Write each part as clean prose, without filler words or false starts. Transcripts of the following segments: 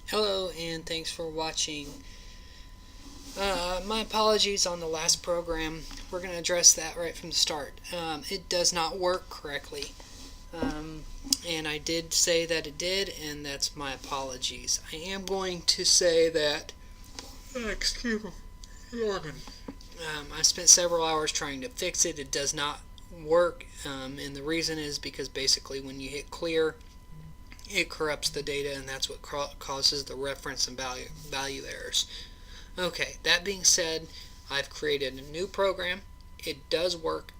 Hello and thanks for watching. My apologies on the last program. We're going to address that right from the start. It does not work correctly. Um, and I did say that it did, and that's my apologies. I am going to say that. Excuse me. I spent several hours trying to fix it. It does not work, and the reason is because basically when you hit clear, it corrupts the data, and that's what causes the reference and value errors. Okay, that being said, I've created a new program. It does work.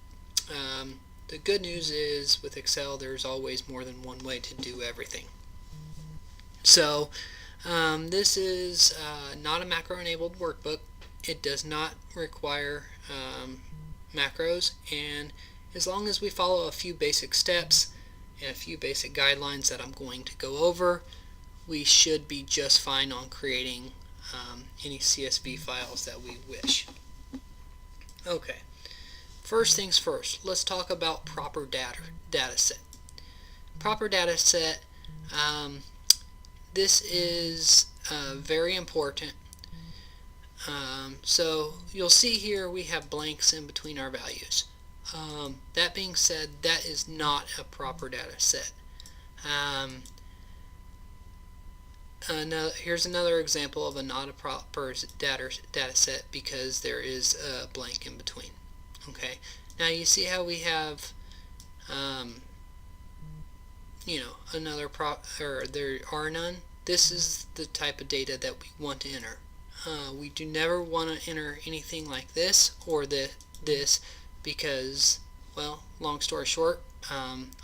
The good news is with Excel, there's always more than one way to do everything. So this is not a macro-enabled workbook. It does not require macros, and as long as we follow a few basic steps and a few basic guidelines that I'm going to go over, we should be just fine on creating any CSV files that we wish. Okay, first things first, let's talk about proper data set. Proper data set, this is very important. So you'll see here we have blanks in between our values. That being said, that is not a proper data set. Here's another example of a not a proper data set because there is a blank in between. Okay, now you see how we have another or there are none. This is the type of data that we want to enter. We do never want to enter anything like this or this because, well, long story short,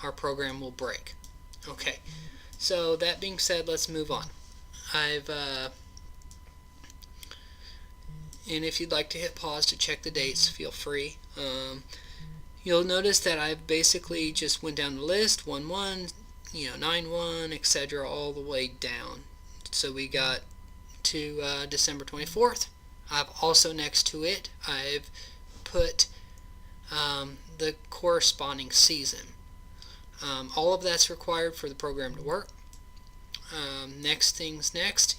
our program will break. Okay, so that being said, let's move on. And if you'd like to hit pause to check the dates, feel free. You'll notice that I've basically just went down the list, 1-1, 9-1, etc., all the way down. So we got to December 24th. I've also next to it, I've put the corresponding season. All of that's required for the program to work. Next,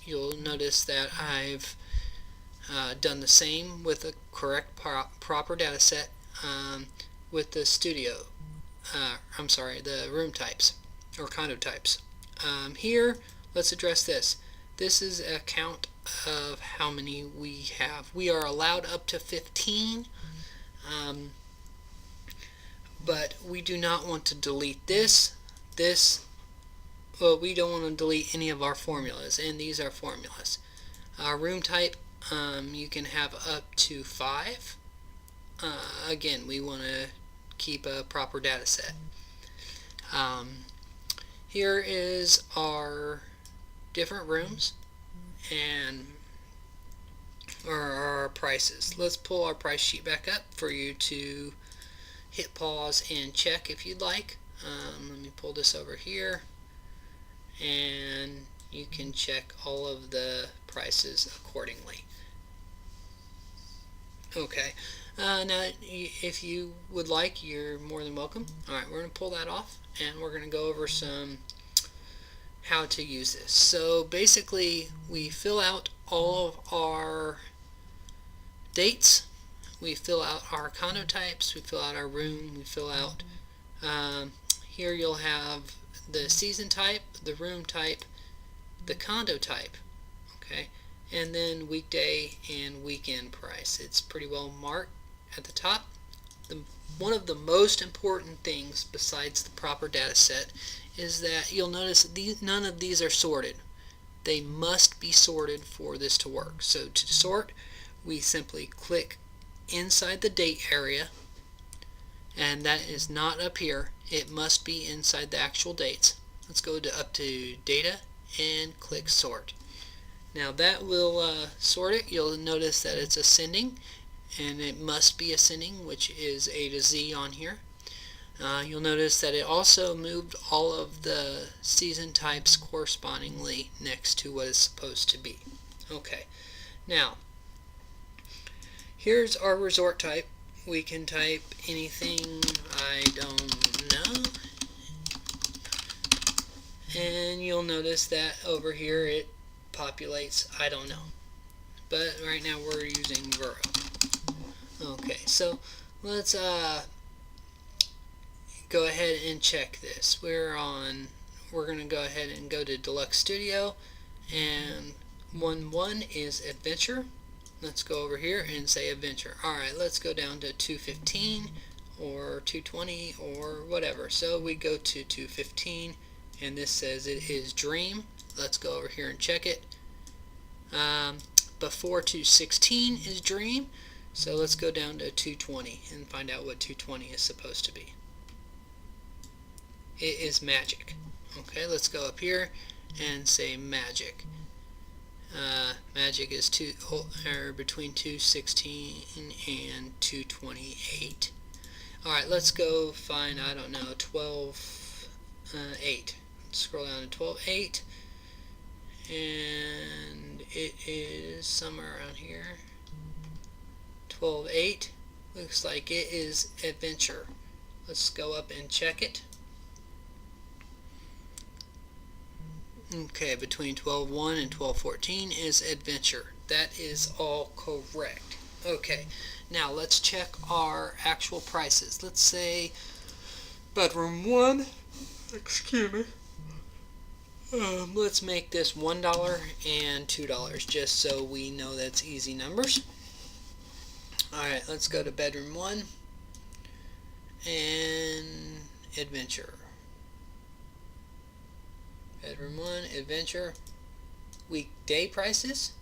you'll notice that I've done the same with the correct proper data set with the the room types or condo types. Here, let's address this. This is a count of how many we have. We are allowed up to 15, but we do not want to delete this. Well, we don't want to delete any of our formulas, and these are formulas. Room type, you can have up to 5. Again, we want to keep a proper data set. Here is our different rooms and our prices. Let's pull our price sheet back up for you to hit pause and check if you'd like. Let me pull this over here, and you can check all of the prices accordingly. Okay, now if you would like, you're more than welcome. Alright, we're going to pull that off, and we're going to go over some how to use this. So basically, we fill out all of our dates, we fill out our condo types, we fill out our room, we fill out here you'll have the season type, the room type, the condo type, okay, and then weekday and weekend price. It's pretty well marked at the top. One of the most important things besides the proper data set is that you'll notice none of these are sorted. They must be sorted for this to work. So to sort, we simply click inside the date area, and that is not up here. It must be inside the actual dates. Let's go up to data and click sort. Now that will sort it. You'll notice that it's ascending, and it must be ascending, which is A to Z on here. You'll notice that it also moved all of the season types correspondingly next to what it's supposed to be. Okay, now here's our resort type. We can type anything, I don't know, and you'll notice that over here it populates, I don't know. But right now we're using Vero. Okay, so let's go ahead and check this. We're going to go ahead and go to Deluxe Studio, and 1.1 is Adventure. Let's go over here and say Adventure. Alright, let's go down to 2.15 or 2.20 or whatever. So we go to 2.15 and this says it is Dream. Let's go over here and check it. Before 2.16 is Dream. So let's go down to 2.20 and find out what 2.20 is supposed to be. It is Magic. Okay, let's go up here and say Magic. Magic is between 2.16 and 2.28. Alright, let's go find, I don't know, 12.8. Scroll down to 12.8, and it is somewhere around here. 12.8. Looks like it is Adventure. Let's go up and check it. Okay, between 12.1 and 12.14 is Adventure. That is all correct. Okay, now let's check our actual prices. Let's say bedroom 1, excuse me. Let's make this $1 and $2 just so we know that's easy numbers. Alright, let's go to bedroom 1 and Adventure. Bedroom 1, Adventure. Weekday prices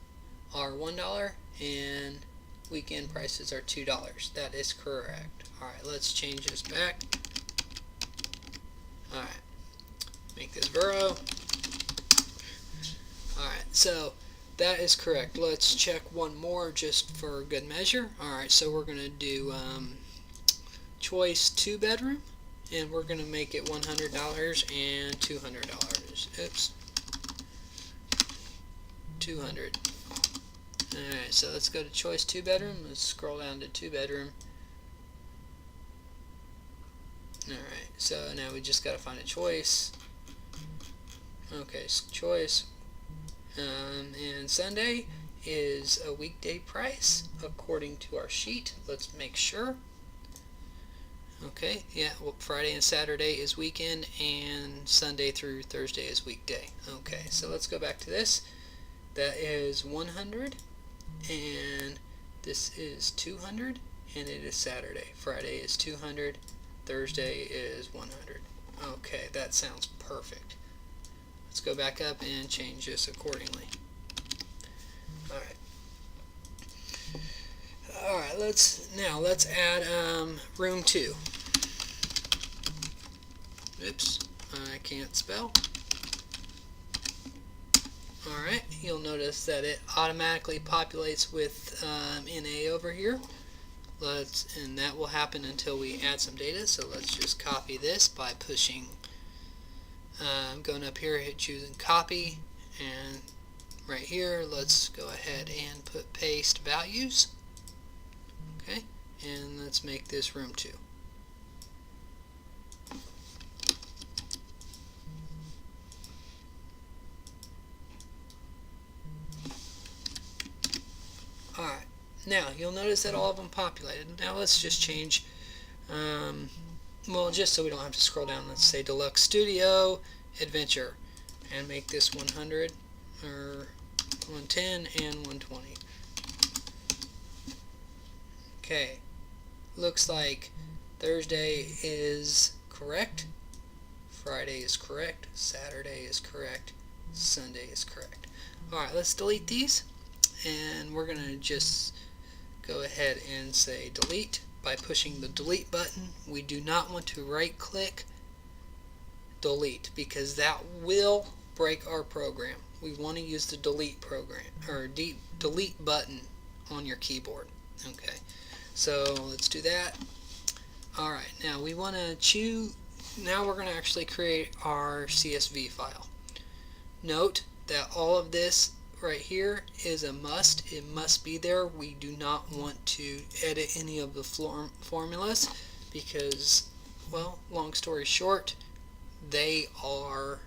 are $1 and weekend prices are $2. That is correct. Alright, let's change this back. Alright, make this Vero. Alright, so that is correct. Let's check one more just for good measure. Alright, so we're going to do choice 2 bedroom, and we're going to make it $100 and $200. Oops. 200. Alright, so let's go to choice 2 bedroom. Let's scroll down to 2 bedroom. Alright, so now we just got to find a choice. Okay, choice. And Sunday is a weekday price according to our sheet. Let's make sure. Okay, yeah, well, Friday and Saturday is weekend, and Sunday through Thursday is weekday. Okay, so let's go back to this. That is 100, and this is 200, and it is Saturday. Friday is 200, Thursday is 100. Okay, that sounds perfect. Let's go back up and change this accordingly. Alright. Alright, let's add room 2. Oops, I can't spell. Alright, you'll notice that it automatically populates with NA over here. And that will happen until we add some data, so let's just copy this by pushing, going up here, choosing copy, and right here let's go ahead and put paste values. Okay, and let's make this room 2. Alright, now you'll notice that all of them populated. Now let's just change, well, just so we don't have to scroll down, let's say Deluxe Studio Adventure, and make this 100 or 110 and 120. Okay, looks like Thursday is correct, Friday is correct, Saturday is correct, Sunday is correct. Alright, let's delete these, and we're going to just go ahead and say delete by pushing the delete button. We do not want to right click delete because that will break our program. We want to use the delete program or delete button on your keyboard. Okay, so let's do that. Alright, now we want to choose, now we're going to actually create our CSV file. Note that all of this right here is a must. It must be there. We do not want to edit any of the formulas because, well, long story short, they are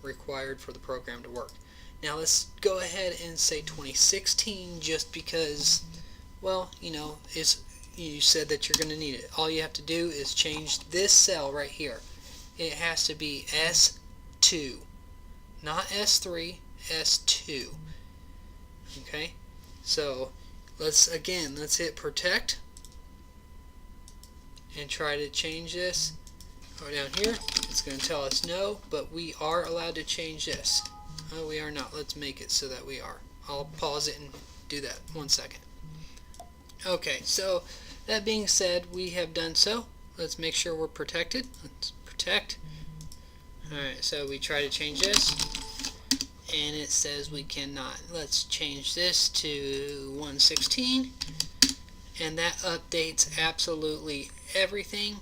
required for the program to work. Now let's go ahead and say 2016 just because, well, you said that you're going to need it. All you have to do is change this cell right here. It has to be S2, not S3, S2. Okay, so let's hit protect and try to change this. Go down here. It's going to tell us no, but we are allowed to change this. Oh, we are not. Let's make it so that we are. I'll pause it and do that. 1 second. Okay, so that being said, we have done so. Let's make sure we're protected. Let's protect. Alright, so we try to change this, and it says we cannot. Let's change this to 116, and that updates absolutely everything.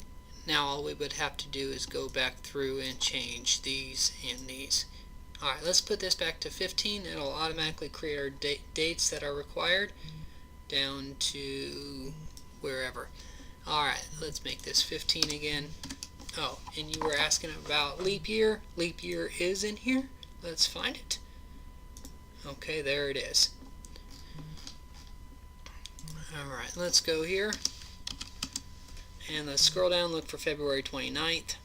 Now all we would have to do is go back through and change these and these. Alright, let's put this back to 15. It'll automatically create our dates that are required down to wherever. Alright, let's make this 15 again. Oh, and you were asking about leap year. Leap year is in here. Let's find it. Okay, there it is. Alright, let's go here. And let's scroll down, look for February 29th.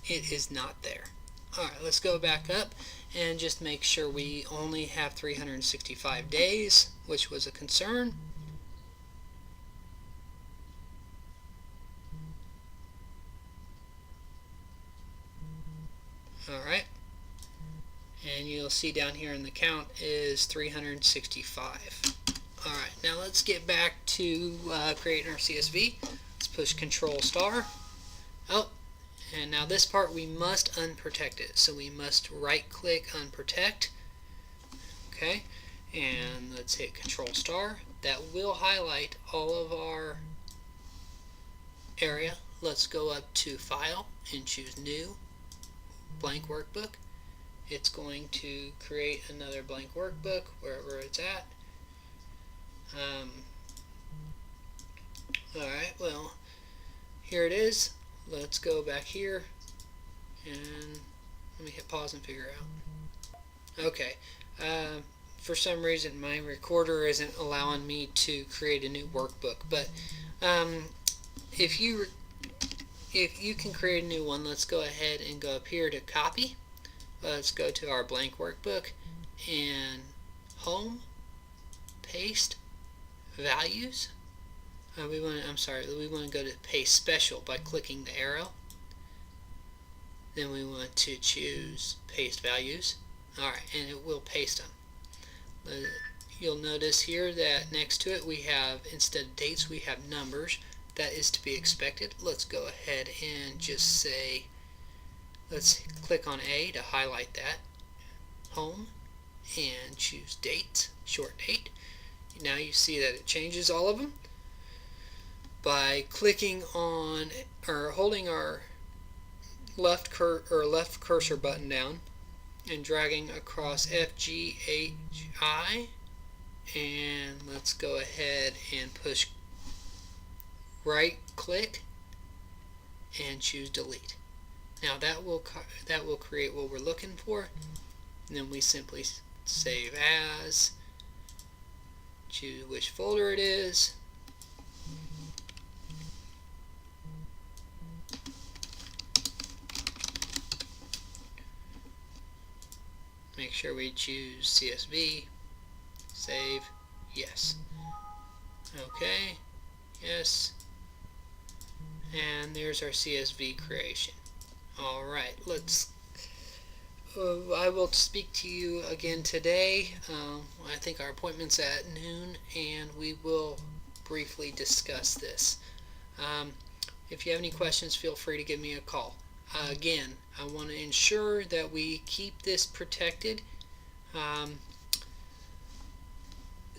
It is not there. Alright, let's go back up and just make sure we only have 365 days, which was a concern. Alright, and you'll see down here in the count is 365. Alright, now let's get back to creating our CSV. Let's push Control Star. Oh, and now this part we must unprotect it. So we must right click unprotect. Okay, and let's hit Control Star. That will highlight all of our area. Let's go up to File and choose New, Blank Workbook. It's going to create another blank workbook wherever it's at. Alright, well, here it is. Let's go back here and let me hit pause and figure out. Okay, for some reason my recorder isn't allowing me to create a new workbook, but if you can create a new one, let's go ahead and go up here to copy. Let's go to our blank workbook and home, paste, values. We want to go to paste special by clicking the arrow. Then we want to choose paste values. Alright, and it will paste them. You'll notice here that next to it we have, instead of dates, we have numbers. That is to be expected. Let's go ahead and just say, let's click on A to highlight that, home, and choose date, short date. Now you see that it changes all of them. By clicking on or holding our left cursor button down and dragging across FGHI, and let's go ahead and push right click and choose delete. Now that will create what we're looking for, and then we simply save as, choose which folder it is, make sure we choose CSV, save, yes, okay, yes, and there's our CSV creation. Alright, I will speak to you again today. I think our appointment's at noon, and we will briefly discuss this. If you have any questions, feel free to give me a call. Again, I want to ensure that we keep this protected.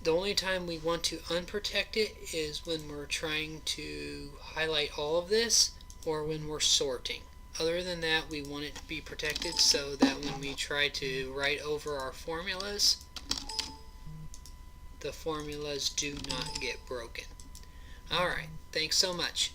The only time we want to unprotect it is when we're trying to highlight all of this or when we're sorting. Other than that, we want it to be protected so that when we try to write over our formulas, the formulas do not get broken. Alright, thanks so much.